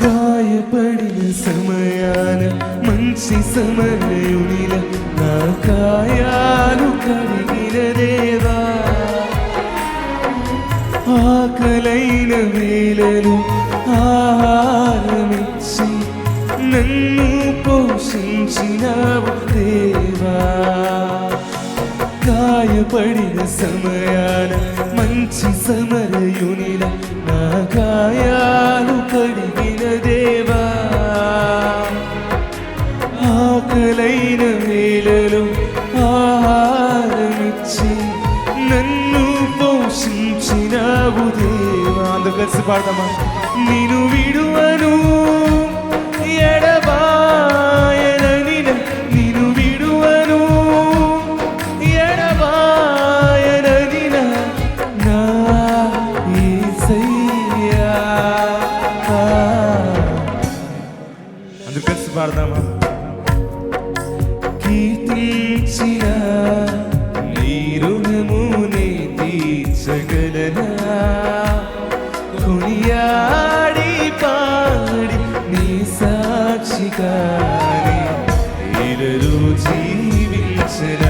గాయపడిన సమయాన మంచి సమరయునిల నా గాయాలు కడిగిన దేవా, ఆకలైన వేళలు ఆహారమిచ్చి నన్ను పోషించినావు దేవా, గాయపడిన సమయాన మంచి సమరయునిల నా గాయాలు కడిగిన దేవా, ఆకలైన వేళలు ఆహారమిచ్చి నన్ను పోషించినావు దేవా. అందుకు కలిసి పాడదామా? నిన్ను విడువను ఎడబాయనని, నిన్ను విడువను ఎడబాయనని నా యేసయ్యా. అందుకు కలిసి పాడదామా? కీర్తించిన నీ రుణమునే తీర్చగలనా, కొనియాడి పాడి నీ సాక్షిగానే ఇరలు జీవించరా.